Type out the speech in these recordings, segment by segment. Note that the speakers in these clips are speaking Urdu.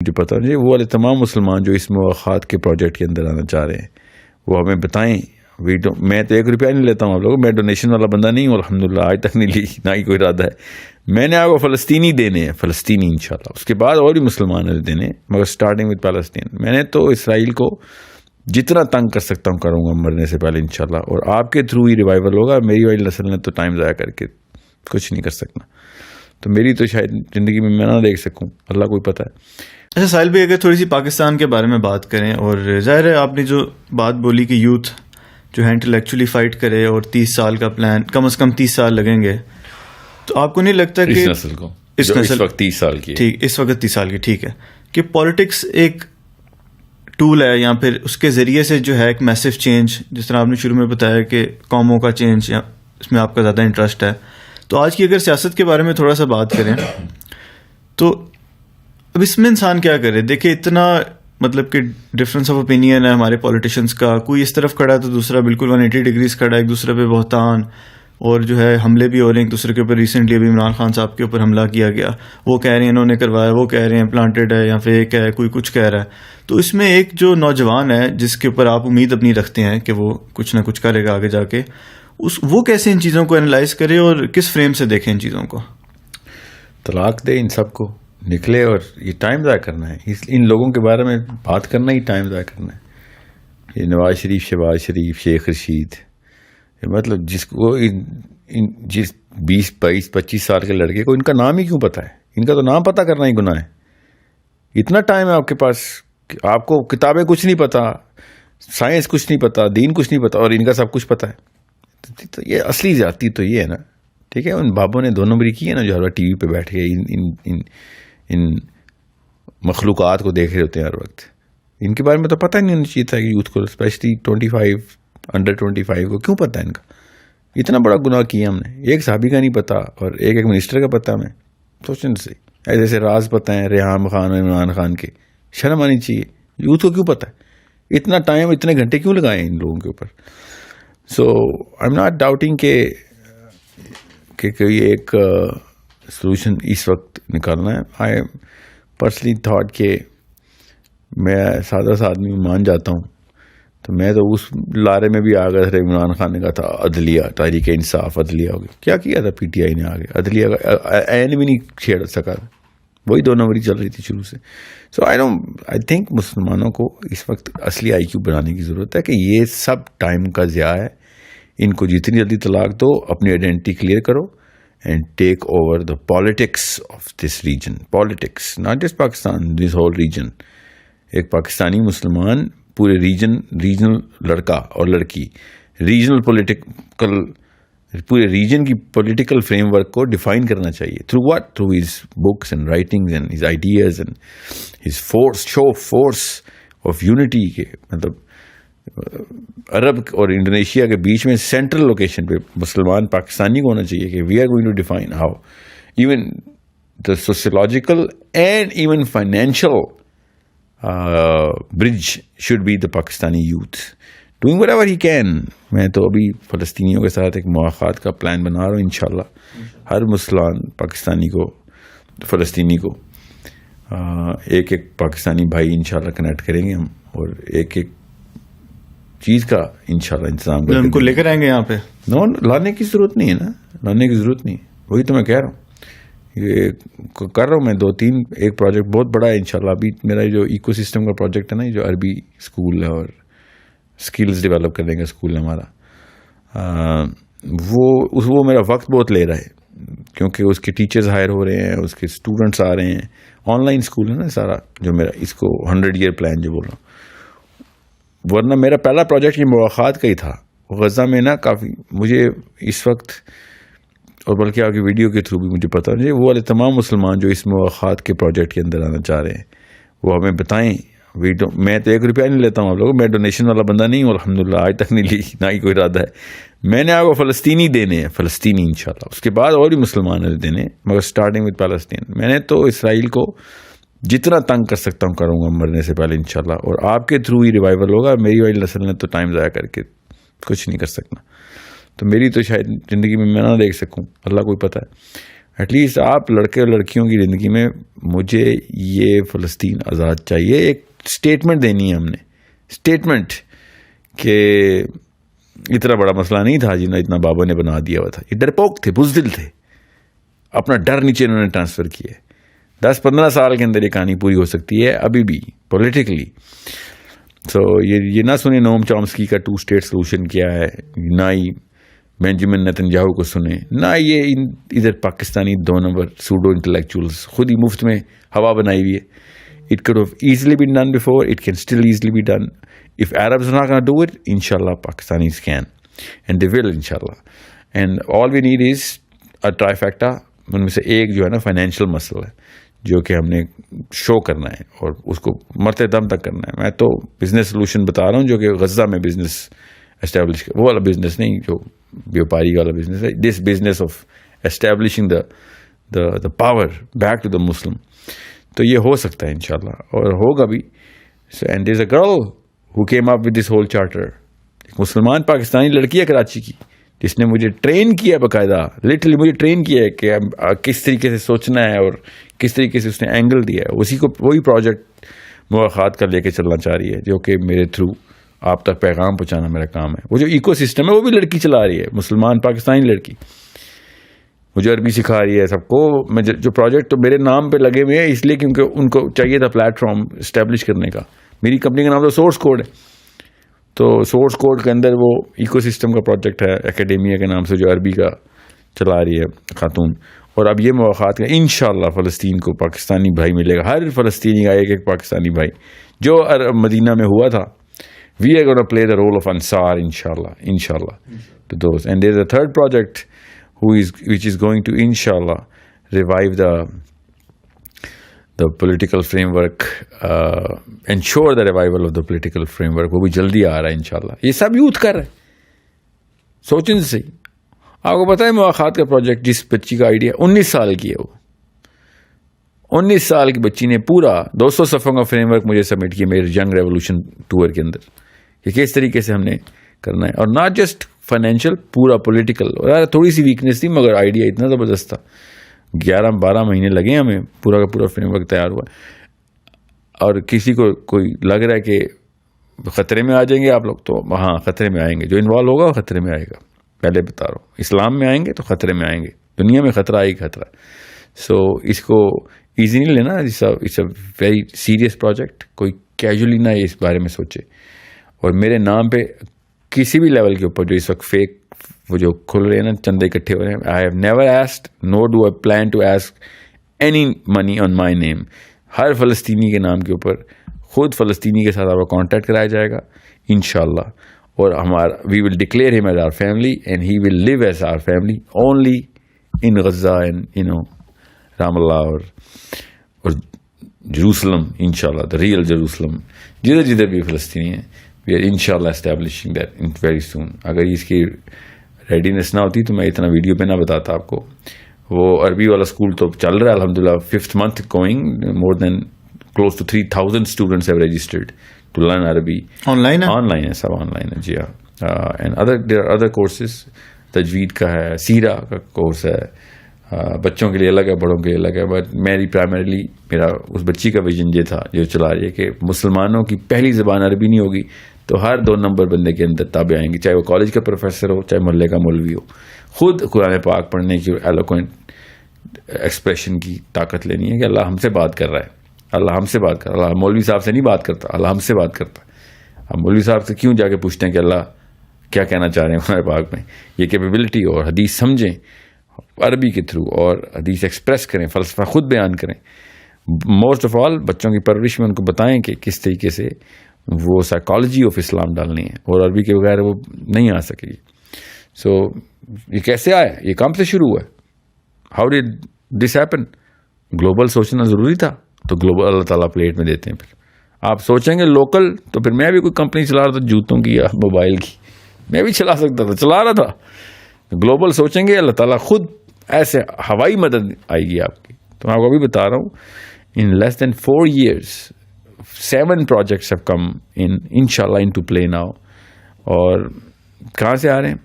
مجھے پتہ نہیں. وہ والے تمام مسلمان جو اس مواخات کے پروجیکٹ کے اندر آنا چاہ رہے ہیں وہ ہمیں بتائیں. میں تو 1 روپیہ نہیں لیتا ہوں آپ لوگوں, میں ڈونیشن والا بندہ نہیں ہوں الحمدللہ, آج تک نہیں لی, نہ ہی کوئی ارادہ ہے. میں نے آپ کو فلسطینی دینے ہیں, فلسطینی انشاءاللہ, اس کے بعد اور بھی مسلمان دینے ہیں, مگر سٹارٹنگ وتھ پیلسٹین. میں نے تو اسرائیل کو جتنا تنگ کر سکتا ہوں کروں گا مرنے سے پہلے انشاءاللہ, اور آپ کے تھرو ہی ریوائول ہوگا. میری والی نسل نے تو ٹائم ضائع کر کے کچھ نہیں کر سکنا, تو میری تو شاید زندگی میں نہ دیکھ سکوں, اللہ کو ہی پتہ ہے. اچھا ساحل بھائی, اگر تھوڑی سی پاکستان کے بارے میں بات کریں, اور ظاہر ہے آپ نے جو بات بولی کہ یوتھ جو ہے انٹلیکچولی فائٹ کرے اور 30 سال کا پلان, کم از کم 30 سال لگیں گے, تو آپ کو نہیں لگتا کہ اس نسل کو اس وقت 30 سال کی, ٹھیک, اس وقت 30 سال کی, ٹھیک ہے, کہ پالیٹکس ایک ٹول ہے یا پھر اس کے ذریعے سے جو ہے ایک میسو چینج, جس طرح آپ نے شروع میں بتایا کہ قوموں کا چینج, یا اس میں آپ کا زیادہ انٹرسٹ ہے. تو آج کی اگر سیاست کے بارے میں تھوڑا سا بات کریں تو اب اس میں انسان کیا کرے؟ دیکھیں اتنا مطلب کہ ڈفرینس آف اوپینین ہے ہمارے پولیٹیشینس کا, کوئی اس طرف کھڑا ہے تو دوسرا بالکل 180 ڈگریز کھڑا ہے, ایک دوسرے پہ بہتان اور جو ہے حملے بھی ہو رہے ہیں ایک دوسرے کے اوپر. ریسنٹلی ابھی عمران خان صاحب کے اوپر حملہ کیا گیا, وہ کہہ رہے ہیں انہوں نے کروایا, وہ کہہ رہے ہیں پلانٹڈ ہے یا فیک ہے, کوئی کچھ کہہ رہا ہے. تو اس میں ایک جو نوجوان ہے جس کے اوپر آپ امید اپنی رکھتے ہیں کہ وہ کچھ نہ کچھ کرے گا آگے جا کے, وہ کیسے ان چیزوں کو انالائز کرے اور کس فریم سے دیکھیں ان چیزوں کو؟ طلاق دے ان سب کو, نکلے, اور یہ ٹائم ضائع کرنا ہے. ان لوگوں کے بارے میں بات کرنا ہی ٹائم ضائع کرنا ہے. یہ نواز شریف, شہباز شریف, شیخ رشید, مطلب جس کو جس 20 22 25 سال کے لڑکے کو ان کا نام ہی کیوں پتہ ہے؟ ان کا تو نام پتہ کرنا ہی گناہ ہے. اتنا ٹائم ہے آپ کے پاس, آپ کو کتابیں کچھ نہیں پتہ, سائنس کچھ نہیں پتہ, دین کچھ نہیں پتہ, اور ان کا سب کچھ پتہ ہے. تو یہ اصلی زیادتی تو یہ ہے نا, ٹھیک ہے. ان بابوں نے 2 نمبری کی ہے نا, جو ہر وقت ٹی وی پہ بیٹھ کے ان مخلوقات کو دیکھ رہے ہوتے ہیں ہر وقت. ان کے بارے میں تو پتہ نہیں ہونا چاہیے تھا کہ یوتھ کو, اسپیشلی 25 انڈر 25 کو کیوں پتہ ہے ان کا؟ اتنا بڑا گناہ کیا ہم نے. ایک صحابی کا نہیں پتا اور ایک منسٹر کا پتہ ہمیں, سوچنے سے ایسے ایسے راز پتہ ہیں ریحان خان اور عمران خان کے. شرم آنی چاہیے. یوتھ کو کیوں پتہ ہے؟ اتنا ٹائم, اتنے گھنٹے کیوں لگائے ان لوگوں کے اوپر؟ سو آئی ایم ناٹ ڈاؤٹنگ کہ کوئی ایک سولوشن اس وقت نکالنا ہے. آئی پرسنلی تھاٹ کہ میں سادہ سا آدمی مان جاتا ہوں, تو میں تو اس لارے میں بھی آ گیا تھا. عمران خان نے کہا تھا عدلیہ, تحریک انصاف, عدلیہ ہو گیا. کیا کیا تھا پی ٹی آئی نے؟ آگے عدلیہ کا این بھی نہیں چھیڑ سکا, وہی 2 نمبری چل رہی تھی شروع سے. سو آئی تھنک مسلمانوں کو اس وقت اصلی آئی کیو بنانے کی ضرورت ہے کہ یہ سب ٹائم کا ضیاع ہے. ان کو جتنی جلدی طلاق دو, اپنی آئیڈینٹی کلیئر کرو, and take over the politics of this region. Politics not just Pakistan, this whole region. ایک پاکستانی مسلمان پورے ریجنل لڑکا اور لڑکی, ریجنل پولیٹیکل, پورے ریجن کی پولیٹیکل فریم ورک کو ڈیفائن کرنا چاہیے. Through what? Through his books and writings and his ideas and his force, show force of unity. کے مطلب عرب اور انڈونیشیا کے بیچ میں سینٹرل لوکیشن پہ مسلمان پاکستانی کو ہونا چاہیے کہ we are going to define how even the sociological and even financial bridge should be the Pakistani youth doing whatever he can. میں تو ابھی فلسطینیوں کے ساتھ ایک مواخات کا پلان بنا رہا ہوں. انشاءاللہ ہر مسلمان پاکستانی کو, فلسطینی کو ایک ایک پاکستانی بھائی انشاءاللہ کنیکٹ کریں گے ہم, اور ایک ایک چیز کا انشاءاللہ انتظام کریں. ان کو لے کر آئیں گے یہاں پہ؟ نو, لانے کی ضرورت نہیں ہے نا, لانے کی ضرورت نہیں. وہی تو میں کہہ رہا ہوں, یہ کر رہا ہوں میں 2-3. ایک پروجیکٹ بہت بڑا ہے انشاءاللہ. ابھی میرا جو ایکو سسٹم کا پروجیکٹ ہے نا, جو عربی اسکول ہے اور اسکلز ڈیولپ کرنے کا اسکول ہے ہمارا, وہ میرا وقت بہت لے رہا ہے, کیونکہ اس کے ٹیچرز ہائر ہو رہے ہیں, اس کے اسٹوڈنٹس آ رہے ہیں. آن لائن اسکول ہے نا سارا, جو میرا اس کو 100 ایئر پلان جو بول رہا ہوں. ورنہ میرا پہلا پروجیکٹ یہ مواخات کا ہی تھا. غزہ میں نا کافی مجھے اس وقت, اور بلکہ آپ کی ویڈیو کے تھرو بھی مجھے پتا نہیں, وہ والے تمام مسلمان جو اس مواخات کے پروجیکٹ کے اندر آنا چاہ رہے ہیں وہ ہمیں بتائیں. میں تو 1 روپیہ نہیں لیتا ہوں آپ لوگوں, میں ڈونیشن والا بندہ نہیں ہوں الحمدللہ, آج تک نہیں لی, نہ ہی کوئی ارادہ ہے. میں نے آپ کو فلسطینی دینے ہیں, فلسطینی انشاءاللہ, اس کے بعد اور بھی مسلمان دینے ہیں, مگر سٹارٹنگ وتھ پیلسٹین. میں نے تو اسرائیل کو جتنا تنگ کر سکتا ہوں کروں گا مرنے سے پہلے انشاءاللہ, اور آپ کے تھرو ہی ریوائول ہوگا. میری والی نسل نے تو ٹائم ضائع کر کے کچھ نہیں کر سکنا, تو میری تو شاید زندگی میں نہ دیکھ سکوں, اللہ کو ہی پتہ ہے. ایٹ لیسٹ آپ لڑکے اور لڑکیوں کی زندگی میں مجھے یہ فلسطین آزاد چاہیے، ایک اسٹیٹمنٹ دینی ہے ہم نے، اسٹیٹمنٹ کہ اتنا بڑا مسئلہ نہیں تھا جنہیں اتنا بابا نے بنا دیا ہوا تھا. یہ ڈرپوک تھے، بزدل تھے، اپنا ڈر نیچے انہوں نے ٹرانسفر کیا. 10-15 سال کے اندر یہ کہانی پوری ہو سکتی ہے ابھی بھی پولیٹیکلی. سو یہ نہ سنیں نوم چامسکی کا 2 اسٹیٹ سولوشن کیا ہے، نہ ہی بینجامن نیتنیاہو کو سنیں، نہ یہ ادھر پاکستانی 2 نمبر سوڈو انٹلیکچوئلز خود ہی مفت میں ہوا بنائی ہوئی ہے. It could have easily been done before. It can still easily be done. If Arabs are not going to do it, inshallah, Pakistanis can. And they will, inshallah. And all we need is a trifecta. ان میں سے ایک جو ہے نا فائنینشیل مسئلہ ہے جو کہ ہم نے شو کرنا ہے اور اس کو مرتے دم تک کرنا ہے. میں تو بزنس سولوشن بتا رہا ہوں جو کہ غزہ میں بزنس اسٹیبلش وہ والا بزنس نہیں جو بیوپاری والا بزنس ہے. This business of establishing the power back to the Muslim. تو یہ ہو سکتا ہے انشاءاللہ اور ہوگا بھی. And there is a girl who came up with this whole charter. ایک مسلمان پاکستانی لڑکی ہے کراچی کی جس نے مجھے ٹرین کیا باقاعدہ، لٹرلی مجھے ٹرین کیا ہے کہ کس طریقے سے سوچنا ہے اور کس طریقے سے اس نے اینگل دیا ہے. اسی کو وہی پروجیکٹ مواخات کا لے کے چلنا چاہ رہی ہے جو کہ میرے تھرو آپ تک پیغام پہنچانا میرا کام ہے. وہ جو ایکو سسٹم ہے وہ بھی لڑکی چلا رہی ہے، مسلمان پاکستانی لڑکی مجھے عربی سکھا رہی ہے سب کو. میں جو پروجیکٹ تو میرے نام پہ لگے ہوئے ہیں اس لیے کیونکہ ان کو چاہیے تھا پلیٹ فارم اسٹیبلش کرنے کا. میری کمپنی کا نام تو سورس کوڈ ہے، تو سورس کوڈ کے اندر وہ ایکو سسٹم کا پروجیکٹ ہے اکیڈیمیا کے نام سے جو عربی کا چلا رہی ہے خاتون. اور اب یہ مواقعات کا انشاءاللہ فلسطین کو پاکستانی بھائی ملے گا، ہر فلسطینی کا ایک پاکستانی بھائی جو مدینہ میں ہوا تھا. We are gonna play the role of انصار انشاءاللہ to those. And there's a third project which is going to inshallah revive the political framework, ensure the revival of the political framework. وہ بھی جلدی آ رہا ہے انشاءاللہ. یہ سب یوتھ کر رہے ہیں، سوچیں سے. آپ کو پتا ہے مواخات کا پروجیکٹ جس بچی کا آئیڈیا 19 سال کی ہے، وہ 19 سال کی بچی نے پورا 200 صفحوں کا فریم ورک مجھے سبمٹ کیا میرے ینگ ریولوشن ٹور کے اندر کہ کس طریقے سے ہم نے کرنا ہے. اور ناٹ جسٹ فائنینشیل، پورا پولیٹیکل. اور تھوڑی سی ویکنیس تھی مگر آئیڈیا اتنا زبردست تھا. 11-12 مہینے لگے ہمیں، پورا کا پورا فریم ورک تیار ہوا. اور کسی کو کوئی لگ رہا ہے کہ خطرے میں آ جائیں گے آپ لوگ، تو ہاں خطرے میں آئیں گے. جو انوالو ہوگا وہ خطرے میں آئے گا. پہلے بتا رہا ہوں، اسلام میں آئیں گے تو خطرے میں آئیں گے. دنیا میں خطرہ آئی خطرہ. سو اس کو ایزی نہیں لینا. It's a very serious project. کوئی کیجولی نہ اس بارے میں سوچے. اور میرے نام پہ کسی بھی لیول کے اوپر جو اس وقت فیک وہ جو کھل رہے ہیں نا، چندے اکٹھے ہو رہے ہیں، I have never asked nor do I plan to ask any money on my name. ہر فلسطینی کے نام کے اوپر خود فلسطینی کے ساتھ آپ کا کانٹیکٹ کرایا جائے گا انشاءاللہ. اور ہمارا we will declare them as our family and he will live as our family only in Gaza and Ramallah اور جروسلم انشاءاللہ، دا ریئل جروسلم. جدھر بھی فلسطینی ہیں وی آر انشاءاللہ اسٹیبلشنگ دیٹ ویری سون. اگر اس کی ریڈینس نہ ہوتی تو میں اتنا ویڈیو پہ نہ بتاتا آپ کو. وہ عربی والا اسکول تو چل رہا ہے الحمدللہ، 5th month going. More than close to 3,000 students have registered to learn عربی. آن لائن ہے، سب آن لائن ہے. جی ہاں. اینڈ ادر کورسز، تجوید کا ہے، سیرہ کا کورس ہے. بچوں کے لیے الگ ہے، بڑوں کے لیے الگ ہے. بٹ میری پرائمریلی میرا اس بچی کا ویژن یہ تھا جو چلا رہی ہے کہ مسلمانوں کی پہلی زبان عربی نہیں ہوگی تو ہر 2 نمبر بندے کے اندر تابع آئیں گی، چاہے وہ کالج کا پروفیسر ہو چاہے محلے کا مولوی ہو. خود قرآن پاک پڑھنے کی ایلوکوینٹ ایکسپریشن کی طاقت لینی ہے کہ اللہ ہم سے بات کر رہا ہے. اللہ ہم سے بات کر رہا ہے. اللہ مولوی صاحب سے نہیں بات کرتا، اللہ ہم سے بات کرتا ہے. ہم مولوی صاحب سے کیوں جا کے پوچھتے ہیں کہ اللہ کیا کہنا چاہ رہے ہیں قرآن پاک میں. یہ کیپیبلٹی اور حدیث سمجھیں عربی کے تھرو اور حدیث ایکسپریس کریں، فلسفہ خود بیان کریں. موسٹ آف آل بچوں کی پرورش میں ان کو بتائیں کہ کس طریقے سے وہ سائیکالوجی آف اسلام ڈالنی ہے، اور عربی کے بغیر وہ نہیں آ سکے گی. سو یہ کیسے آیا؟ یہ کام سے شروع ہوا ہے. How did this happen? Global سوچنا ضروری تھا تو گلوبل اللہ تعالیٰ پلیٹ میں دیتے ہیں. پھر آپ سوچیں گے لوکل، تو پھر میں بھی کوئی کمپنی چلا رہا تھا جوتوں کی یا موبائل کی، میں بھی چلا سکتا تھا، چلا رہا تھا. گلوبل سوچیں گے اللہ تعالیٰ خود ایسے ہوائی مدد آئے گی آپ کی. تو میں آپ کو ابھی بتا رہا ہوں ان لیس دین 4 years 7 projects have come in inshallah into play now. اور کہاں سے آ رہے ہیں؟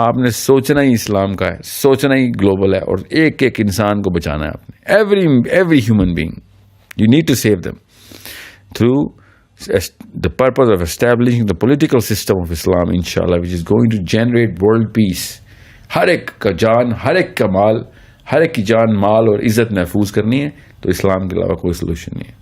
آپ نے سوچنا ہی اسلام کا ہے, سوچنا ہی گلوبل ہے, اور ایک ایک انسان کو بچانا ہے آپ نے. Every human being you need to save them through the purpose of establishing the political system of Islam, inshallah, which is going to generate world peace. ہر ایک کا جان, ہر ایک کا مال, ہر ایک کی جان, مال اور عزت محفوظ کرنی ہے, تو اسلام کے علاوہ کوئی سلوشن نہیں ہے.